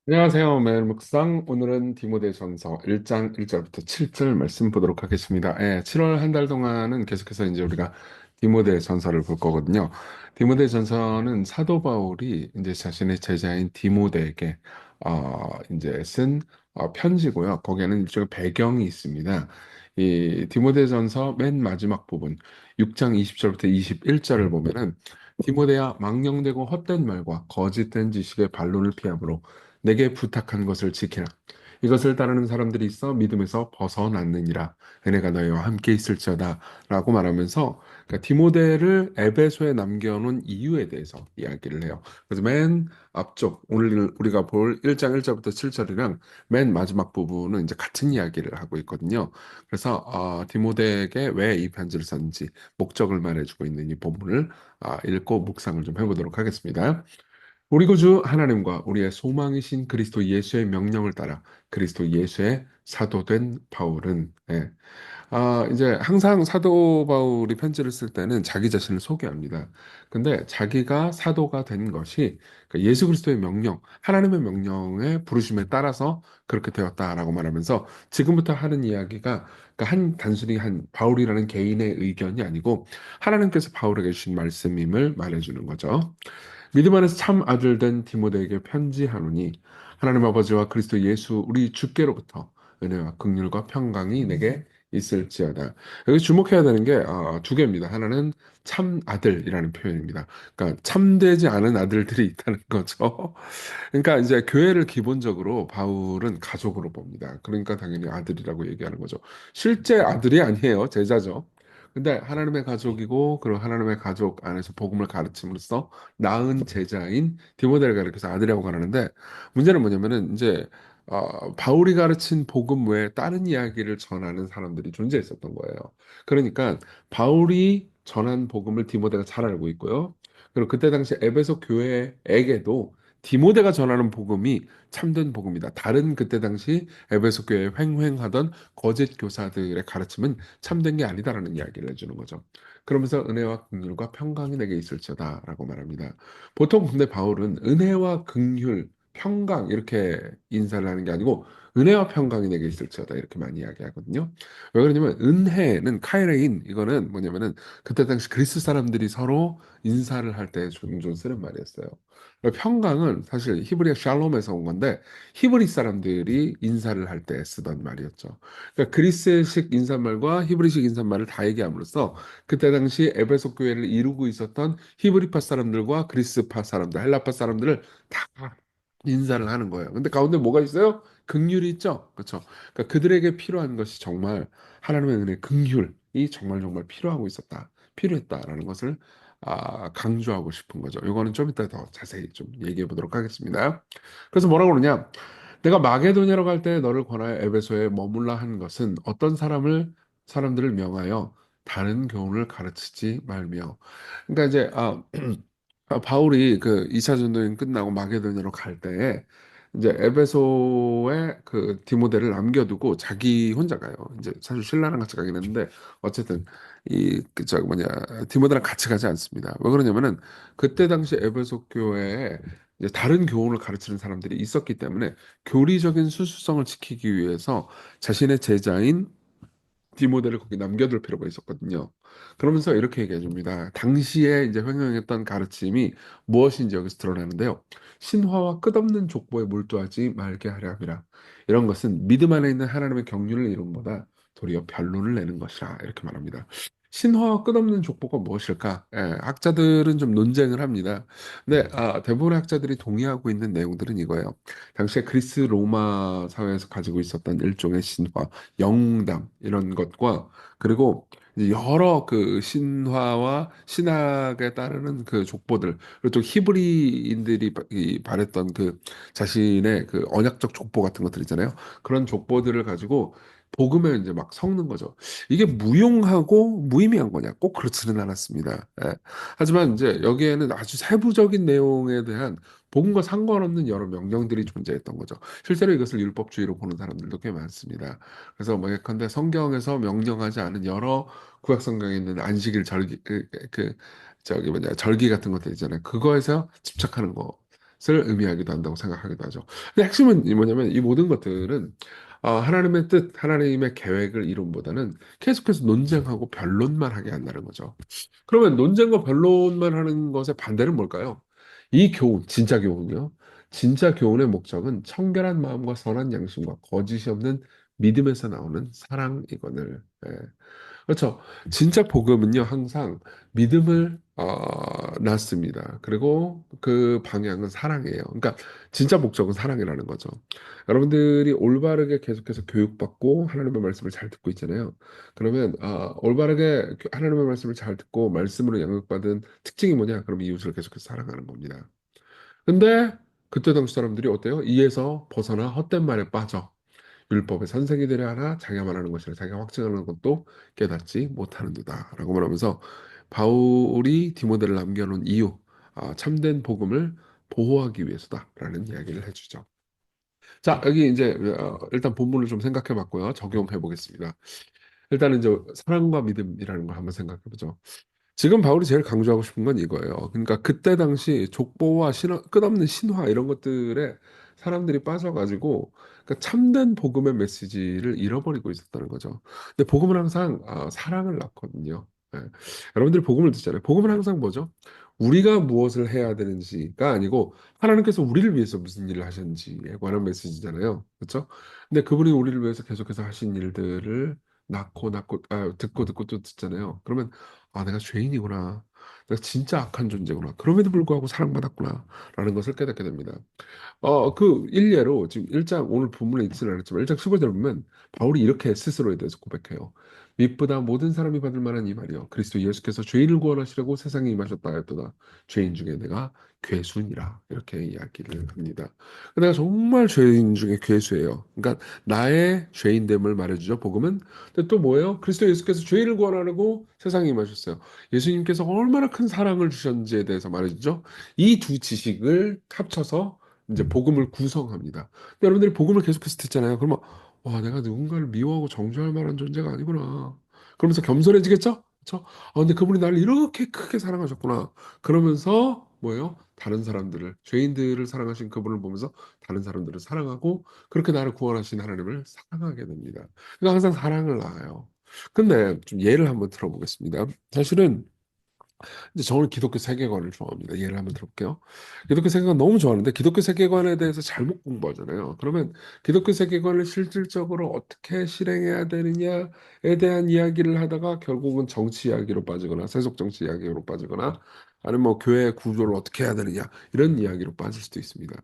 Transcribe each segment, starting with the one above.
안녕하세요. 매일 묵상. 오늘은 디모데전서 1장 1절부터 7절 말씀 보도록 하겠습니다. 7월 한 달 동안은 계속해서 이제 우리가 디모데전서를 볼 거거든요. 디모데전서는 사도 바울이 이제 자신의 제자인 디모데에게 이제 쓴 편지고요. 거기에는 일종의 배경이 있습니다. 이 디모데전서 맨 마지막 부분 6장 20절부터 21절을 보면은 디모데야, 망령되고 헛된 말과 거짓된 지식의 반론을 피하므로 내게 부탁한 것을 지키라. 이것을 따르는 사람들이 있어 믿음에서 벗어났느니라. 은혜가 너희와 함께 있을지어다. 라고 말하면서 그러니까 디모데를 에베소에 남겨놓은 이유에 대해서 이야기를 해요. 그래서 맨 앞쪽 오늘 우리가 볼 1장 1절부터 7절이랑 맨 마지막 부분은 이제 같은 이야기를 하고 있거든요. 그래서 디모데에게 왜 이 편지를 썼는지 목적을 말해주고 있는 이 본문을 읽고 묵상을 좀 해보도록 하겠습니다. 우리 구주 하나님과 우리의 소망이신 그리스도 예수의 명령을 따라 그리스도 예수의 사도된 바울은 이제 항상 사도 바울이 편지를 쓸 때는 자기 자신을 소개합니다. 근데 자기가 사도가 된 것이 그 예수 그리스도의 명령, 하나님의 명령의 부르심에 따라서 그렇게 되었다라고 말하면서 지금부터 하는 이야기가 그러니까 단순히 한 바울이라는 개인의 의견이 아니고 하나님께서 바울에게 주신 말씀임을 말해주는 거죠. 믿음 안에서 참 아들 된 디모데에게 편지하노니 하나님 아버지와 그리스도 예수 우리 주께로부터 은혜와 긍휼과 평강이 내게 있을지어다. 여기 주목해야 되는 게 두 개입니다. 하나는 참 아들이라는 표현입니다. 그러니까 참되지 않은 아들들이 있다는 거죠. 그러니까 이제 교회를 기본적으로 바울은 가족으로 봅니다. 그러니까 당연히 아들이라고 얘기하는 거죠. 실제 아들이 아니에요. 제자죠. 근데 하나님의 가족이고 그리고 하나님의 가족 안에서 복음을 가르침으로써 낳은 제자인 디모데를 가리켜서 아들이라고 가르는데 문제는 뭐냐면은 이제 바울이 가르친 복음 외에 다른 이야기를 전하는 사람들이 존재했었던 거예요. 그러니까 바울이 전한 복음을 디모데가 잘 알고 있고요. 그리고 그때 당시 에베소 교회에게도 디모데가 전하는 복음이 참된 복음이다. 다른 그때 당시 에베소 교회에 횡행하던 거짓 교사들의 가르침은 참된 게 아니다라는 이야기를 해주는 거죠. 그러면서 은혜와 긍휼과 평강이 내게 있을지어다라고 말합니다. 보통 근데 바울은 은혜와 긍휼, 평강 이렇게 인사를 하는 게 아니고 은혜와 평강이 내게 있을지어다 이렇게 많이 이야기하거든요. 왜 그러냐면 은혜는 카이레인 이거는 뭐냐면은 그때 당시 그리스 사람들이 서로 인사를 할 때 종종 쓰는 말이었어요. 평강은 사실 히브리어 샬롬에서 온 건데 히브리 사람들이 인사를 할 때 쓰던 말이었죠. 그러니까 그리스식 인사말과 히브리식 인사말을 다 얘기함으로써 그때 당시 에베소 교회를 이루고 있었던 히브리파 사람들과 그리스파 사람들, 헬라파 사람들을 다 인사를 하는 거예요. 근데 가운데 뭐가 있어요? 긍휼이 있죠. 그렇죠? 그러니까 그들에게 필요한 것이 정말 하나님의 은혜, 긍휼이 정말 정말 필요하고 있었다. 필요했다라는 것을 강조하고 싶은 거죠. 이거는 좀 이따 더 자세히 좀 얘기해 보도록 하겠습니다. 그래서 뭐라고 그러냐? 내가 마게도냐로 갈 때 너를 권하여 에베소에 머물라 한 것은 어떤 사람들을 명하여 다른 교훈을 가르치지 말며. 그러니까 이제 바울이 그 2차 전도행 끝나고 마게도냐로 갈 때에 이제 에베소에 그 디모데를 남겨두고 자기 혼자 가요. 이제 사실 신라랑 같이 가긴 했는데 어쨌든 저 뭐냐 디모데랑 같이 가지 않습니다. 왜 그러냐면은 그때 당시 에베소 교회에 이제 다른 교훈을 가르치는 사람들이 있었기 때문에 교리적인 순수성을 지키기 위해서 자신의 제자인 디모델을 거기 남겨둘 필요가 있었거든요. 그러면서 이렇게 얘기해 줍니다. 당시에 이제 횡행했던 가르침이 무엇인지 여기서 드러나는데요. 신화와 끝없는 족보에 몰두하지 말게 하려 함이라. 이런 것은 믿음 안에 있는 하나님의 경륜을 이룬보다 도리어 변론을 내는 것이라 이렇게 말합니다. 신화와 끝없는 족보가 무엇일까? 학자들은 좀 논쟁을 합니다. 근데 대부분의 학자들이 동의하고 있는 내용들은 이거예요. 당시에 그리스 로마 사회에서 가지고 있었던 일종의 신화, 영웅담 이런 것과 그리고 이제 여러 그 신화와 신학에 따르는 그 족보들 그리고 또 히브리인들이 바랬던 그 자신의 그 언약적 족보 같은 것들 있잖아요. 그런 족보들을 가지고 복음에 이제 막 섞는 거죠. 이게 무용하고 무의미한 거냐? 꼭 그렇지는 않았습니다. 하지만 이제 여기에는 아주 세부적인 내용에 대한 복음과 상관없는 여러 명령들이 존재했던 거죠. 실제로 이것을 율법주의로 보는 사람들도 꽤 많습니다. 그래서 뭐 예컨대 성경에서 명령하지 않은 여러 구약 성경에 있는 절기 저기 뭐냐 절기 같은 것들 있잖아요. 그거에서 집착하는 거. 의미하기도 한다고 생각하기도 하죠. 근데 핵심은 뭐냐면 이 모든 것들은 하나님의 뜻, 하나님의 계획을 이룸보다는 계속해서 논쟁하고 변론만 하게 한다는 거죠. 그러면 논쟁과 변론만 하는 것의 반대는 뭘까요? 이 교훈, 진짜 교훈이요. 진짜 교훈의 목적은 청결한 마음과 선한 양심과 거짓이 없는 믿음에서 나오는 사랑이거늘. 예. 그렇죠. 진짜 복음은요, 항상 믿음을 낳습니다. 그리고 그 방향은 사랑이에요. 그러니까 진짜 목적은 사랑이라는 거죠. 여러분들이 올바르게 계속해서 교육받고 하나님의 말씀을 잘 듣고 있잖아요. 그러면 올바르게 하나님의 말씀을 잘 듣고 말씀으로 양육받은 특징이 뭐냐? 그럼 이웃을 계속해서 사랑하는 겁니다. 근데 그때 당시 사람들이 어때요? 이에서 벗어나 헛된 말에 빠져. 율법의 선생이 되려 하나 자기가 말하는 것이라 자기가 확증하는 것도 깨닫지 못하는도다라고 말하면서 바울이 디모데를 남겨놓은 이유, 참된 복음을 보호하기 위해서다라는 이야기를 해주죠. 자, 여기 이제 일단 본문을 좀 생각해 봤고요. 적용해 보겠습니다. 일단은 이제 사랑과 믿음이라는 걸 한번 생각해 보죠. 지금 바울이 제일 강조하고 싶은 건 이거예요. 그러니까 그때 당시 족보와 끝없는 신화 이런 것들에 사람들이 빠져가지고 그러니까 참된 복음의 메시지를 잃어버리고 있었다는 거죠. 근데 복음은 항상 사랑을 낳거든요. 예. 여러분들이 복음을 듣잖아요. 복음은 항상 뭐죠? 우리가 무엇을 해야 되는지가 아니고 하나님께서 우리를 위해서 무슨 일을 하셨는지에 관한 메시지잖아요. 그렇죠? 근데 그분이 우리를 위해서 계속해서 하신 일들을 듣고 또 듣잖아요. 그러면 내가 죄인이구나. 내가 진짜 악한 존재구나. 그럼에도 불구하고 사랑받았구나. 라는 것을 깨닫게 됩니다. 그 일례로 지금 1장 오늘 본문에 있지는 않았지만 1장 15절 보면 바울이 이렇게 스스로에 대해서 고백해요. 믿보다 모든 사람이 받을 만한 이 말이요. 그리스도 예수께서 죄인을 구원하시려고 세상에 임하셨다 하였도다. 죄인 중에 내가 괴수니라. 이렇게 이야기를 합니다. 내가 정말 죄인 중에 괴수예요. 그러니까 나의 죄인됨을 말해주죠. 복음은. 근데 또 뭐예요? 그리스도 예수께서 죄인을 구원하려고 세상에 임하셨어요. 예수님께서 얼마나 큰 사랑을 주셨는지에 대해서 말해주죠. 이 두 지식을 합쳐서 이제 복음을 구성합니다. 근데 여러분들이 복음을 계속해서 듣잖아요. 그러면 와, 내가 누군가를 미워하고 정죄할 만한 존재가 아니구나. 그러면서 겸손해지겠죠? 그렇죠? 근데 그분이 나를 이렇게 크게 사랑하셨구나. 그러면서 뭐예요? 다른 사람들을 죄인들을 사랑하신 그분을 보면서 다른 사람들을 사랑하고 그렇게 나를 구원하신 하나님을 사랑하게 됩니다. 그러니까 항상 사랑을 낳아요. 근데 좀 예를 한번 들어보겠습니다. 사실은 이제 저는 기독교 세계관을 좋아합니다. 예를 한번 들어볼게요. 기독교 세계관 너무 좋아하는데 기독교 세계관에 대해서 잘못 공부하잖아요. 그러면 기독교 세계관을 실질적으로 어떻게 실행해야 되느냐에 대한 이야기를 하다가 결국은 정치 이야기로 빠지거나 세속 정치 이야기로 빠지거나 아니면 뭐 교회 구조를 어떻게 해야 되느냐 이런 이야기로 빠질 수도 있습니다.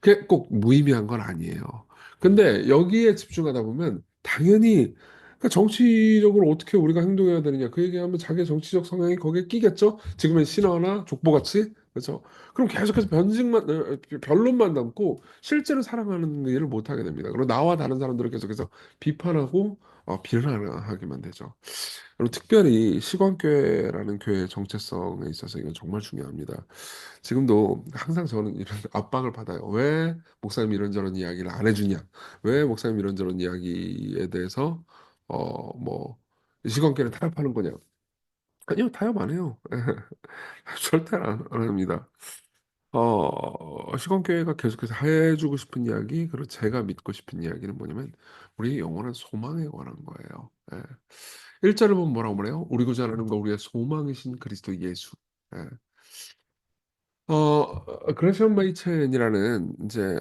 그게 꼭 무의미한 건 아니에요. 근데 여기에 집중하다 보면 당연히 그러니까 정치적으로 어떻게 우리가 행동해야 되느냐 그 얘기하면 자기의 정치적 성향이 거기에 끼겠죠. 지금은 신화나 족보같이 그렇죠. 그럼 계속해서 변론만 남고 실제로 살아가는 일을 못 하게 됩니다. 그리고 나와 다른 사람들을 계속해서 비판하고 비난하기만 되죠. 그리고 특별히 시광교회라는 교회의 정체성에 있어서 이건 정말 중요합니다. 지금도 항상 저는 이런 압박을 받아요. 왜 목사님 이런저런 이야기를 안 해주냐? 왜 목사님 이런저런 이야기에 대해서 뭐 시간계를 타협하는 거냐? 아니요, 타협 안 해요. 절대 안 합니다. 시간교회가 계속해서 해주고 싶은 이야기, 그리고 제가 믿고 싶은 이야기는 뭐냐면 우리의 영원한 소망에 관한 거예요. 예. 1절을 보면 뭐라고 말해요? 우리 구주 하나님과 우리의 소망이신 그리스도 예수. 예. 그레션 마이첸이라는 이제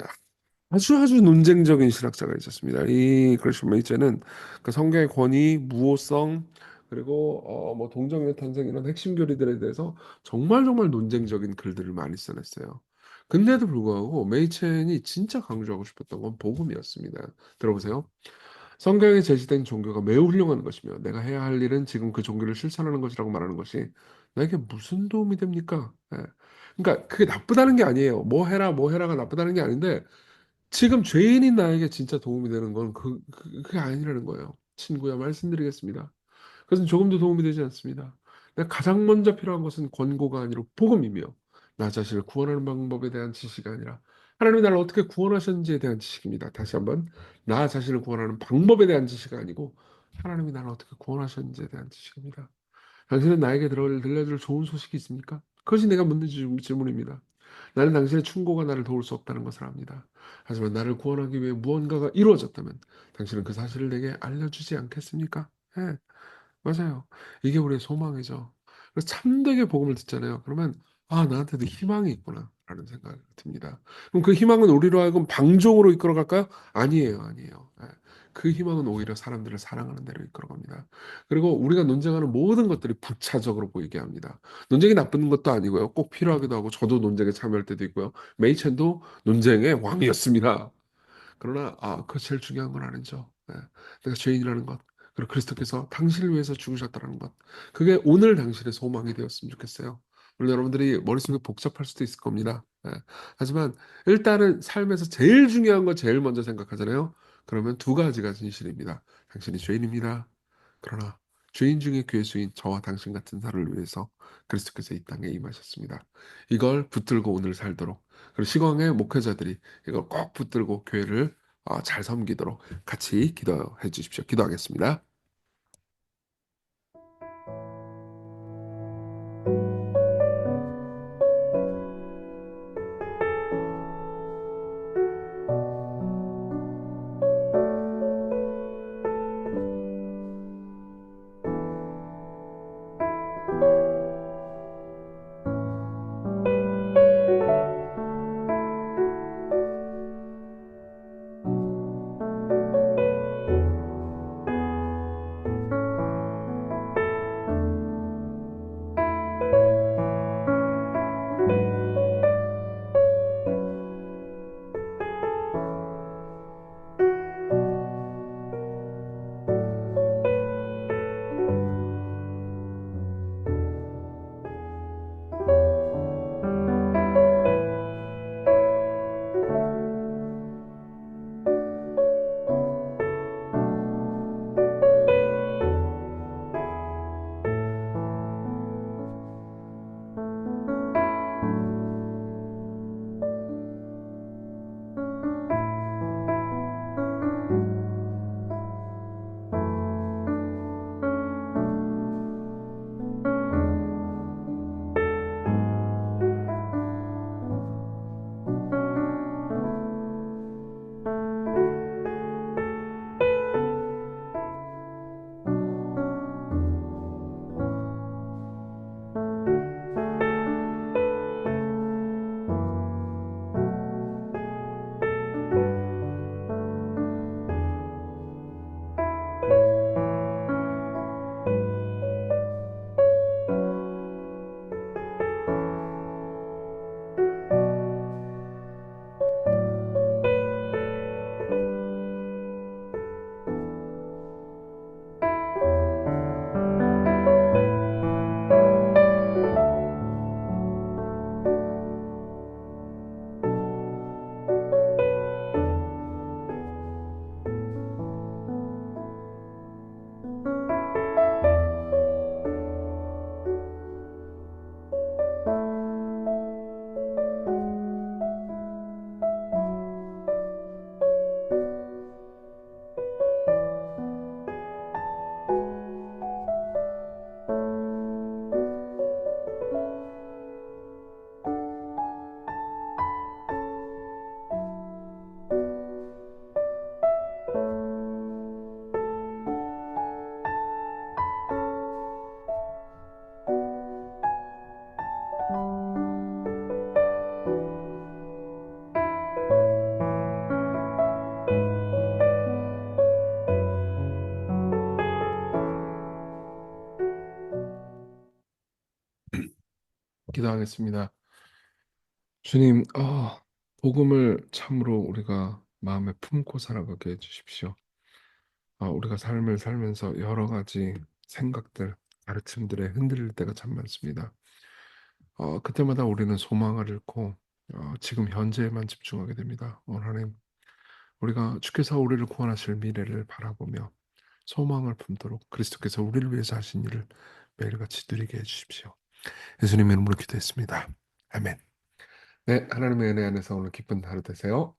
아주 논쟁적인 신학자가 있었습니다. 이 그레션 메이체는 그 성경의 권위, 무호성, 그리고 뭐 동정의 탄생 이런 핵심 교리들에 대해서 정말 논쟁적인 글들을 많이 써냈어요. 근데도 불구하고 메이첸이 진짜 강조하고 싶었던 건 복음이었습니다. 들어보세요. 성경에 제시된 종교가 매우 훌륭한 것이며 내가 해야 할 일은 지금 그 종교를 실천하는 것이라고 말하는 것이 나에게 무슨 도움이 됩니까? 예. 그러니까 그게 나쁘다는 게 아니에요. 뭐 해라가 나쁘다는 게 아닌데 지금 죄인인 나에게 진짜 도움이 되는 건 그게 아니라는 거예요. 친구야, 말씀드리겠습니다. 그것은 조금도 도움이 되지 않습니다. 내가 가장 먼저 필요한 것은 권고가 아니라 복음이며 나 자신을 구원하는 방법에 대한 지식이 아니라 하나님이 나를 어떻게 구원하셨는지에 대한 지식입니다. 다시 한번 나 자신을 구원하는 방법에 대한 지식이 아니고 하나님이 나를 어떻게 구원하셨는지에 대한 지식입니다. 당신은 나에게 들려줄 좋은 소식이 있습니까? 그것이 내가 묻는 질문입니다. 나는 당신의 충고가 나를 도울 수 없다는 것을 압니다. 하지만 나를 구원하기 위해 무언가가 이루어졌다면 당신은 그 사실을 내게 알려주지 않겠습니까? 예, 맞아요. 이게 우리의 소망이죠. 그래서 참되게 복음을 듣잖아요. 그러면 아, 나한테도 희망이 있구나 라는 생각이 듭니다. 그럼 그 희망은 우리로 하여금 방종으로 이끌어갈까요? 아니에요, 아니에요. 예. 그 희망은 오히려 사람들을 사랑하는 대로 이끌어갑니다. 그리고 우리가 논쟁하는 모든 것들이 부차적으로 보이게 합니다. 논쟁이 나쁜 것도 아니고요. 꼭 필요하기도 하고 저도 논쟁에 참여할 때도 있고요. 메이첸도 논쟁의 왕이었습니다. 그러나 그거 제일 중요한 건 아니죠. 예. 내가 죄인이라는 것, 그리고 그리스도께서 당신을 위해서 죽으셨다는 것, 그게 오늘 당신의 소망이 되었으면 좋겠어요. 물론 여러분들이 머릿속이 복잡할 수도 있을 겁니다. 예. 하지만 일단은 삶에서 제일 중요한 거 제일 먼저 생각하잖아요. 그러면 두 가지가 진실입니다. 당신이 죄인입니다. 그러나 죄인 중에 괴수인 저와 당신 같은 사람을 위해서 그리스도께서 이 땅에 임하셨습니다. 이걸 붙들고 오늘 살도록, 그리고 시공의 목회자들이 이걸 꼭 붙들고 교회를 잘 섬기도록 같이 기도해 주십시오. 기도하겠습니다. 기도하겠습니다. 주님, 복음을 참으로 우리가 마음에 품고 살아가게 해주십시오. 우리가 삶을 살면서 여러 가지 생각들, 가르침들에 흔들릴 때가 참 많습니다. 그때마다 우리는 소망을 잃고 지금 현재에만 집중하게 됩니다. 하나님, 우리가 주께서 우리를 구원하실 미래를 바라보며 소망을 품도록 그리스도께서 우리를 위해서 하신 일을 매일같이 누리게 해주십시오. 예수님의 이름으로 기도했습니다. 아멘. 네, 하나님의 은혜 안에서 오늘 기쁜 하루 되세요.